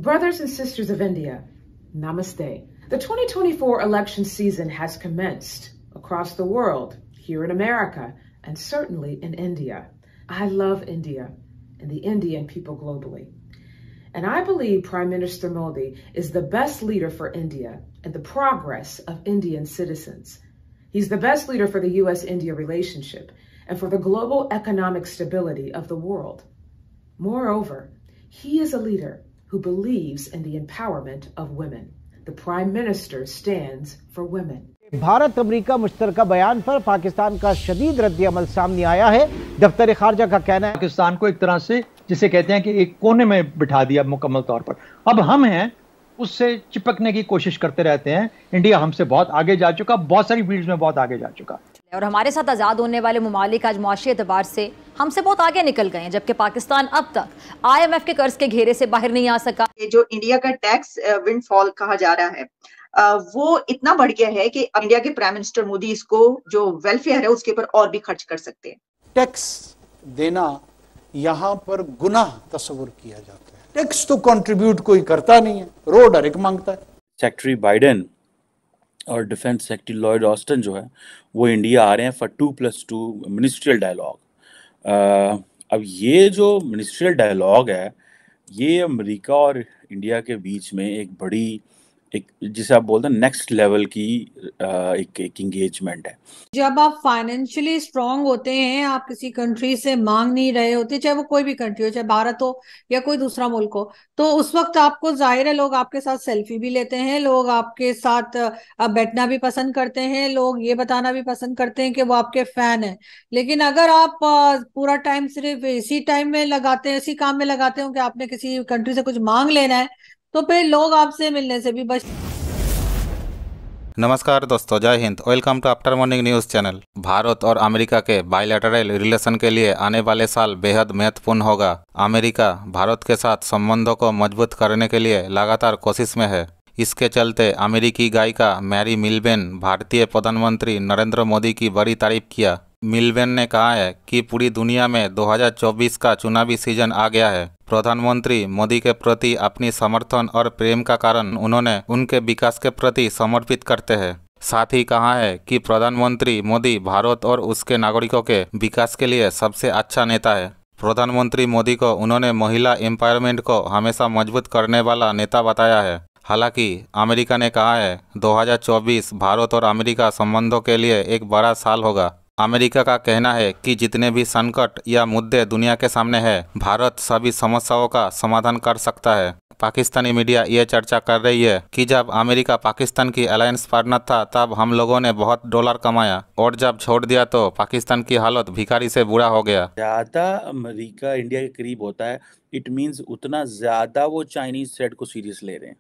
Brothers and sisters of India, namaste. The 2024 election season has commenced across the world, here in America, and certainly in India. I love India and the Indian people globally. And I believe Prime Minister Modi is the best leader for India and the progress of Indian citizens. He's the best leader for the U.S.-India relationship and for the global economic stability of the world. Moreover, he is a leader who believes in the empowerment of women. The Prime Minister stands for women. Bharat America मुश्तरका बयान पर पाकिस्तान का शदीद रद्द-ए-अमल सामने आया है। दफ्तर खारजा का कहना है पाकिस्तान को एक तरह से जिसे कहते हैं कि एक कोने में बिठा दिया मुकम्मल तौर पर। अब हम हैं उससे चिपकने की कोशिश करते रहते हैं। इंडिया हमसे बहुत आगे जा चुका, बहुत सारी फील्ड्स में बहुत आगे जा चुका। और हमारे साथ आज़ाद होने वाले ममालिक आज मुआशी एतबार से हमसे बहुत आगे निकल गए हैं, जबकि पाकिस्तान अब तक IMF के कर्ज के घेरे से बाहर नहीं आ सका। ये जो इंडिया का टैक्स विंडफॉल कहा जा रहा है वो इतना बढ़ गया है कि इंडिया के प्राइम मिनिस्टर मोदी इसको जो वेलफेयर है उसके ऊपर और भी खर्च कर सकते हैं। टैक्स देना यहाँ पर गुनाह तस्वुर किया जाता है। टैक्स तो कंट्रीब्यूट कोई करता नहीं है, रोड हर एक मांगता है। सेक्रेटरी बाइडेन और डिफेंस सेक्रेटरी लॉयड ऑस्टिन जो है वो इंडिया आ रहे हैं फॉर 2+2 मिनिस्ट्रियल डायलॉग। अब ये जो मिनिस्ट्रियल डायलॉग है ये अमेरिका और इंडिया के बीच में एक बड़ी एक जिसे आप बोलते हैं नेक्स्ट लेवल की एक एंगेजमेंट है। जब आप फाइनेंशियली स्ट्रांग होते हैं, आप किसी कंट्री से मांग नहीं रहे होते, चाहे वो कोई भी कंट्री हो, चाहे भारत हो या कोई दूसरा मुल्क हो, तो उस वक्त आपको जाहिर है लोग आपके साथ सेल्फी भी लेते हैं, लोग आपके साथ बैठना भी पसंद करते हैं, लोग ये बताना भी पसंद करते हैं कि वो आपके फैन हैं। लेकिन अगर आप पूरा टाइम सिर्फ इसी टाइम में लगाते हैं, इसी काम में लगाते हो कि आपने किसी कंट्री से कुछ मांग लेना है, तो फिर लोग आपसे मिलने से भी बच। नमस्कार दोस्तों, जय Hind. Welcome to after morning news channel. Bharat और अमेरिका के बायलैटरल रिलेशन के लिए आने वाले साल बेहद महत्वपूर्ण होगा। अमेरिका भारत के साथ संबंधों को मजबूत करने के लिए लगातार कोशिश में है। इसके चलते अमेरिकी गायिका मैरी मिलबेन भारतीय प्रधानमंत्री नरेंद्र मोदी की बड़ी तारीफ किया। मिलबेन ने कहा है कि पूरी दुनिया में 2024 का चुनावी सीजन आ गया है। प्रधानमंत्री मोदी के प्रति अपनी समर्थन और प्रेम का कारण उन्होंने उनके विकास के प्रति समर्पित करते हैं। साथ ही कहा है कि प्रधानमंत्री मोदी भारत और उसके नागरिकों के विकास के लिए सबसे अच्छा नेता है। प्रधानमंत्री मोदी को उन्होंने महिला एम्पावरमेंट को हमेशा मजबूत करने वाला नेता बताया है। हालांकि अमेरिका ने कहा है 2024 भारत और अमेरिका संबंधों के लिए एक बड़ा साल होगा। अमेरिका का कहना है कि जितने भी संकट या मुद्दे दुनिया के सामने है, भारत सभी समस्याओं का समाधान कर सकता है। पाकिस्तानी मीडिया ये चर्चा कर रही है कि जब अमेरिका पाकिस्तान की अलायंस पार्टनर था तब हम लोगों ने बहुत डॉलर कमाया और जब छोड़ दिया तो पाकिस्तान की हालत भिखारी से बुरा हो गया। ज़्यादा अमेरिका इंडिया के करीब होता है, इट मीन्स उतना ज़्यादा वो चाइनीज़ थ्रेट को सीरियस ले रहे हैं।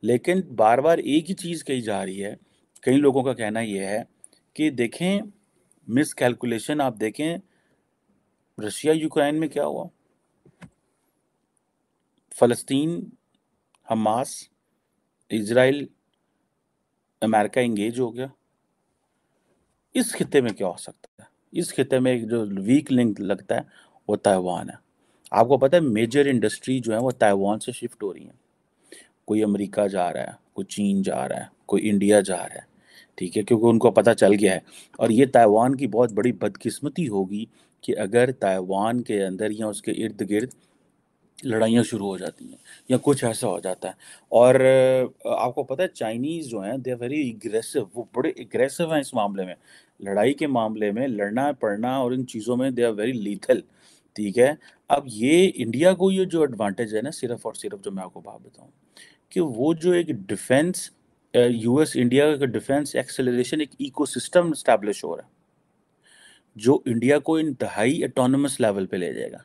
लेकिन बार बार एक ही चीज़ कही जा रही है। कई लोगों का कहना यह है कि देखें मिस कैलकुलेशन, आप देखें रशिया यूक्रेन में क्या हुआ, फ़लस्तीन, हमास, इजराइल, अमेरिका इंगेज हो गया। इस खित्ते में क्या हो सकता है? इस खित्ते में एक जो वीक लिंक लगता है वो ताइवान है। आपको पता है मेजर इंडस्ट्री जो है वो ताइवान से शिफ्ट हो रही है। कोई अमेरिका जा रहा है, कोई चीन जा रहा है, कोई इंडिया जा रहा है, ठीक है, क्योंकि उनको पता चल गया है। और ये ताइवान की बहुत बड़ी बदकिस्मती होगी कि अगर ताइवान के अंदर या उसके इर्द गिर्द लड़ाइयाँ शुरू हो जाती हैं या कुछ ऐसा हो जाता है। और आपको पता है चाइनीज़ जो हैं दे आर वेरी एग्रेसिव, वो बड़े एग्रेसिव हैं इस मामले में, लड़ाई के मामले में, लड़ना पड़ना और इन चीज़ों में दे आर वेरी लीथल, ठीक है। अब ये इंडिया को ये जो एडवांटेज है ना, सिर्फ और सिर्फ जो मैं आपको बात बताऊँ कि वो जो एक डिफेंस US इंडिया का डिफेंस एक्सेलरेशन एक इकोसिस्टम इस्टेब्लिश हो रहा है जो इंडिया को इंतहाई ऑटोनमस लेवल पे ले जाएगा।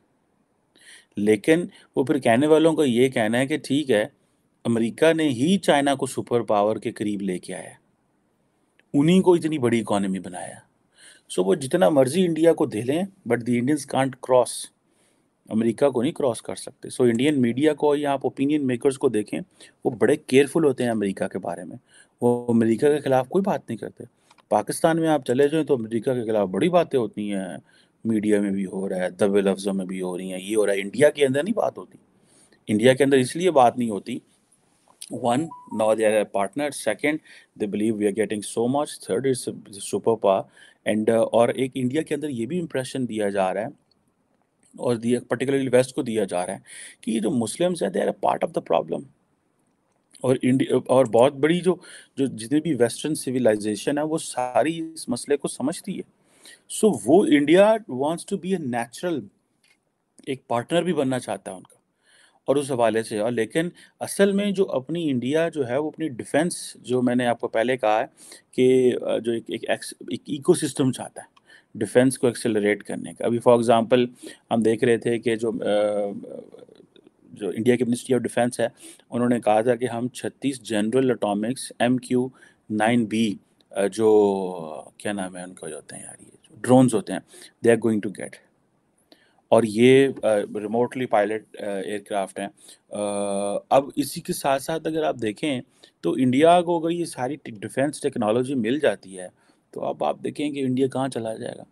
लेकिन वो फिर कहने वालों का ये कहना है कि ठीक है, अमेरिका ने ही चाइना को सुपर पावर के करीब लेके आया, उन्हीं को इतनी बड़ी इकोनॉमी बनाया। सो वो जितना मर्जी इंडिया को दे लें but the Indians can't cross, America को नहीं क्रॉस कर सकते। सो इंडियन मीडिया को या आप ओपिनियन मेकर्स को देखें, वो बड़े केयरफुल होते हैं अमेरिका के बारे में। वो अमेरिका के ख़िलाफ़ कोई बात नहीं करते। पाकिस्तान में आप चले जाएं तो अमेरिका के ख़िलाफ़ बड़ी बातें होती हैं, मीडिया में भी हो रहा है, दबे लफ्ज़ों में भी हो रही हैं, ये हो रहा है। इंडिया के अंदर नहीं बात होती। इंडिया के अंदर इसलिए बात नहीं होती, one, now they are partner, second they believe we are getting so much, third is superpower and और एक इंडिया के अंदर ये भी इम्प्रेशन दिया जा रहा है और दिया पर्टिकुलरली वेस्ट को दिया जा रहा है कि ये जो मुस्लिम्स हैं they are a part of the problem. और इंडिया और बहुत बड़ी जो जो जितनी भी वेस्टर्न सिविलाइजेशन है वो सारी इस मसले को समझती है। सो वो India wants to be a natural एक पार्टनर भी बनना चाहता है उनका और उस हवाले से। और लेकिन असल में जो अपनी इंडिया जो है वो अपनी डिफेंस, जो मैंने आपको पहले कहा है कि जो एक इकोसिस्टम चाहता है डिफेंस को एक्सेलरेट करने का। अभी फॉर एग्जांपल हम देख रहे थे कि जो इंडिया की मिनिस्ट्री ऑफ डिफेंस है उन्होंने कहा था कि हम 36 जनरल एटॉमिक्स MQ-9B जो क्या नाम है उनका, जो होते हैं यार ये जो ड्रोन्स होते हैं, they are going to get. और ये रिमोटली पायलट एयरक्राफ्ट हैं। अब इसी के साथ साथ अगर आप देखें तो इंडिया को अगर ये सारी डिफेंस टेक्नोलॉजी मिल जाती है तो अब आप देखें कि इंडिया कहाँ चला जाएगा।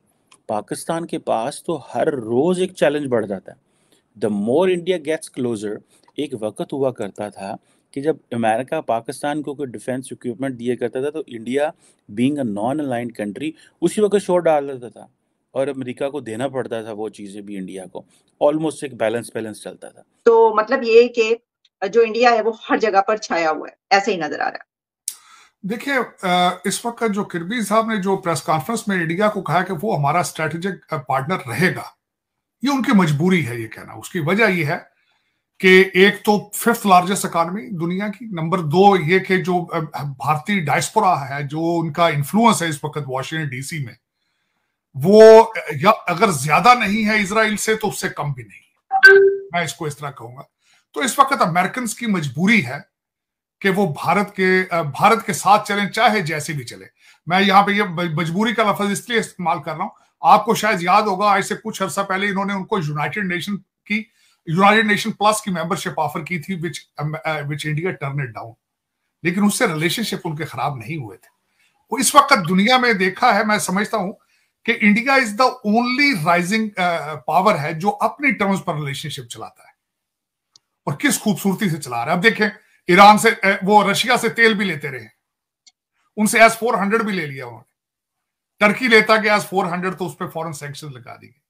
पाकिस्तान के पास तो हर रोज़ एक चैलेंज बढ़ जाता है। The more India gets closer, एक वक्त हुआ करता था कि जब अमेरिका पाकिस्तान को कोई डिफेंस इक्विपमेंट दिया करता था तो India being a non aligned country उसी वक्त शोर डाल देता था और अमेरिका को देना पड़ता था वो चीज़ें भी इंडिया को। ऑलमोस्ट एक बैलेंस चलता था। तो मतलब ये कि जो इंडिया है वो हर जगह पर छाया हुआ है, ऐसे ही नजर आ रहा है। देखिए, इस वक्त जो किरबी साहब ने जो प्रेस कॉन्फ्रेंस में इंडिया को कहा कि वो हमारा स्ट्रेटेजिक पार्टनर रहेगा, ये उनकी मजबूरी है ये कहना। उसकी वजह ये है कि एक तो 5th लार्जेस्ट इकोनॉमी दुनिया की, नंबर 2 ये कि जो भारतीय डायस्पोरा है, जो उनका इन्फ्लुएंस है इस वक्त वॉशिंगटन DC में, वो या अगर ज्यादा नहीं है इजराइल से तो उससे कम भी नहीं, मैं इसको इस तरह कहूंगा। तो इस वक्त अमेरिकन की मजबूरी है कि वो भारत के साथ चलें, चाहे जैसे भी चले। मैं यहाँ पे ये मजबूरी का लफ्ज इसलिए इस्तेमाल कर रहा हूं, आपको शायद याद होगा आज से कुछ अर्सा पहले इन्होंने उनको यूनाइटेड नेशन प्लस की मेंबरशिप ऑफर की थी, which India turn it down, लेकिन उससे रिलेशनशिप उनके खराब नहीं हुए थे। वो इस वक्त दुनिया में देखा है, मैं समझता हूं कि India is the only rising power है जो अपनी टर्म्स पर रिलेशनशिप चलाता है और किस खूबसूरती से चला रहा है। अब देखें, ईरान से वो रशिया से तेल भी लेते रहे, उनसे S-400 भी ले लिया उन्होंने। टर्की लेता कि S-400 तो उस पर फॉरेन सैंक्शन लगा दी गई।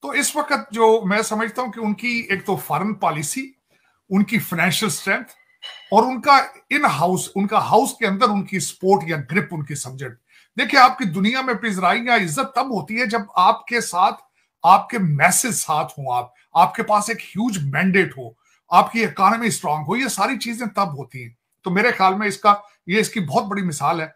तो इस वक्त जो मैं समझता हूं कि उनकी एक तो फॉरेन पॉलिसी, उनकी फाइनेंशियल स्ट्रेंथ और उनका उनका हाउस के अंदर उनकी सपोर्ट या ग्रिप, उनकी सब्जेक्ट। देखिए, आपकी दुनिया में पिज़राई या इज्जत तब होती है जब आपके साथ आपके मैसेज साथ हो, आपके पास एक ह्यूज मैंडेट हो, आपकी इकोनॉमी स्ट्रांग हो, ये सारी चीजें तब होती हैं। तो मेरे ख्याल में इसकी बहुत बड़ी मिसाल है।